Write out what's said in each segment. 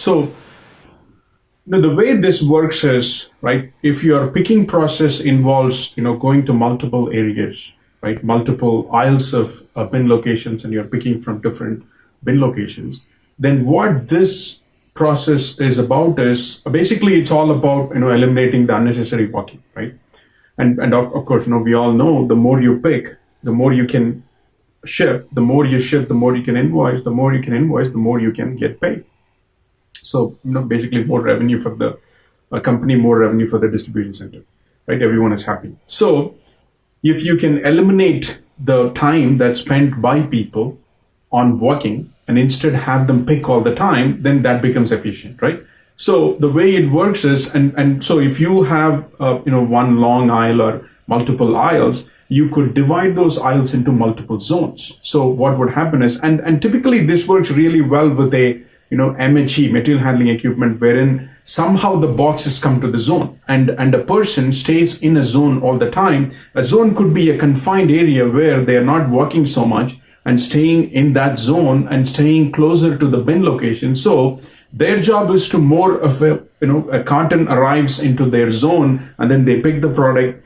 So the way this works is, right, if your picking process involves, going to multiple areas, right, multiple aisles of bin locations, and you're picking from different bin locations, then what this process is about is basically it's all about, eliminating the unnecessary walking, right? And of course, we all know the more you pick, the more you can ship, the more you ship, the more you can invoice, the more you can invoice, the more you can get paid. So, basically more revenue for the company, more revenue for the distribution center, right? Everyone is happy. So if you can eliminate the time that's spent by people on walking and instead have them pick all the time, then that becomes efficient, right? So the way it works is, and so if you have, one long aisle or multiple aisles, you could divide those aisles into multiple zones. So what would happen is, and typically this works really well with a, MHE, material handling equipment, wherein somehow the boxes come to the zone and a person stays in a zone all the time. A zone could be a confined area where they are not walking so much and staying in that zone and staying closer to the bin location. So their job is to more of a carton arrives into their zone, and then they pick the product,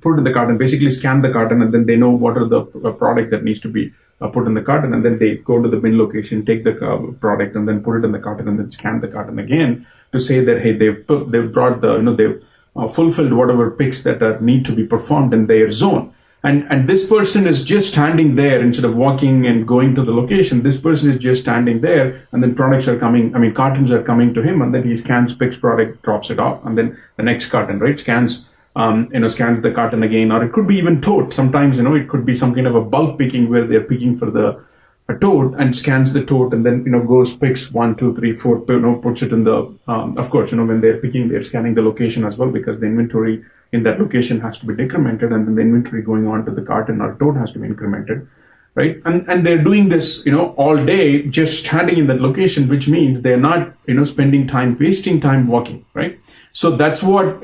put in the carton, basically scan the carton, and then they know what are the product that needs to be put in the carton, and then they go to the bin location, take the product, and then put it in the carton, and then scan the carton again to say that, hey, they've brought the, they've fulfilled whatever picks that need to be performed in their zone. And this person is just standing there instead of walking and going to the location. This person is just standing there, and then cartons are coming to him, and then he scans, picks product, drops it off, and then the next carton, right, scans the carton again. Or it could be even tote. Sometimes, it could be some kind of a bulk picking where they're picking for a tote and scans the tote, and then, goes, picks 1, 2, 3, 4, puts it in the, of course, when they're picking, they're scanning the location as well, because the inventory in that location has to be decremented, and then the inventory going on to the carton or tote has to be incremented, right? And they're doing this, all day, just standing in that location, which means they're not, spending time, wasting time walking, right? So that's what,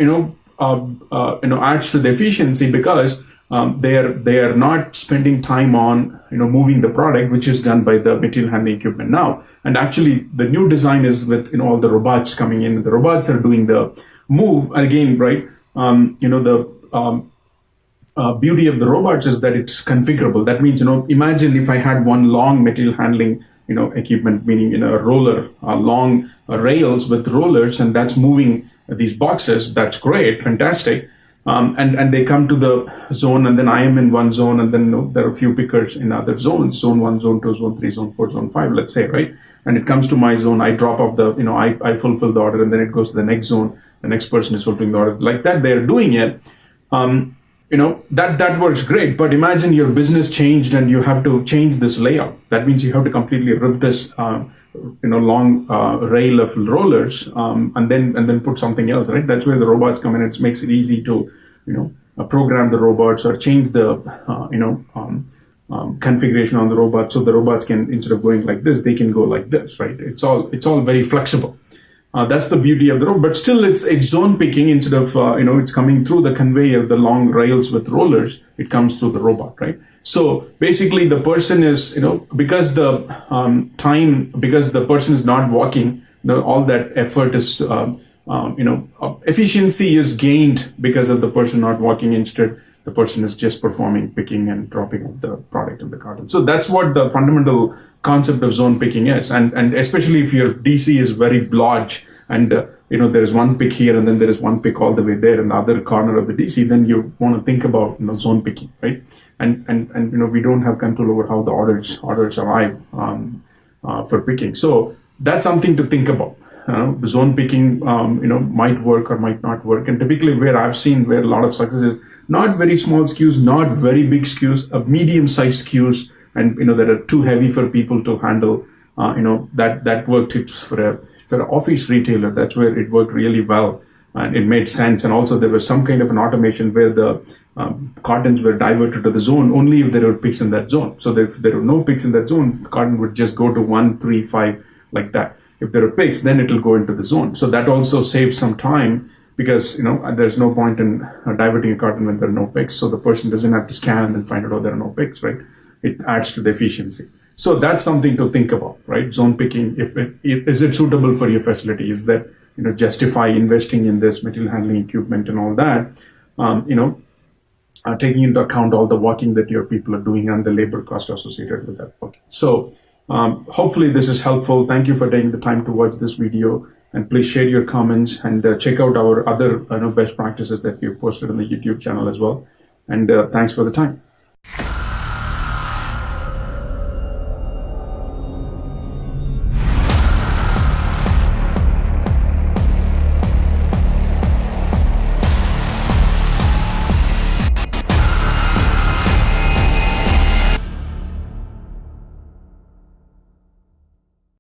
adds to the efficiency, because they are not spending time on, moving the product, which is done by the material handling equipment now. And actually, the new design is with, all the robots coming in. The robots are doing the move again, right? The beauty of the robots is that it's configurable. That means, imagine if I had one long material handling, equipment, meaning, a roller, long rails with rollers, and that's moving these boxes. That's great, fantastic. And they come to the zone, and then I am in one zone, and then there are a few pickers in other zones, zone 1, zone 2, zone 3, zone 4, zone 5, let's say, right? And it comes to my zone, I drop off the, I fulfill the order, and then it goes to the next zone. The next person is fulfilling the order. Like that, they're doing it. That works great. But imagine your business changed and you have to change this layout. That means you have to completely rip this, long rail of rollers, and then put something else, right? That's where the robots come in. It makes it easy to, program the robots or change the, configuration on the robot, so the robots can, instead of going like this, they can go like this, right? It's all very flexible. That's the beauty of the robot, but still it's zone picking. Instead of, it's coming through the conveyor, the long rails with rollers, it comes through the robot, right? So basically the person is, because the because the person is not walking, all that effort is, efficiency is gained because of the person not walking. Instead, the person is just performing, picking and dropping off the product in the carton. So that's what the fundamental concept of zone picking is. And especially if your DC is very large, and there's one pick here, and then there is one pick all the way there in the other corner of the DC, then you want to think about zone picking, right? And we don't have control over how the orders arrive for picking. So that's something to think about. Zone picking might work or might not work. And typically where I've seen where a lot of success is, not very small SKUs, not very big SKUs, medium-sized SKUs, and that are too heavy for people to handle. That worked for an office retailer. That's where it worked really well, and it made sense. And also there was some kind of an automation where the cartons were diverted to the zone only if there were picks in that zone. So if there were no picks in that zone, the carton would just go to 1, 3, 5 like that. If there are picks, then it will go into the zone. So that also saves some time, because there's no point in diverting a carton when there are no picks. So the person doesn't have to scan and then find out, oh, there are no picks, right? It adds to the efficiency. So that's something to think about, right? Zone picking, is it suitable for your facility? Is that, justify investing in this material handling equipment and all that? Taking into account all the walking that your people are doing and the labor cost associated with that walking. So hopefully this is helpful. Thank you for taking the time to watch this video, and please share your comments and check out our other best practices that we've posted on the YouTube channel as well. And thanks for the time.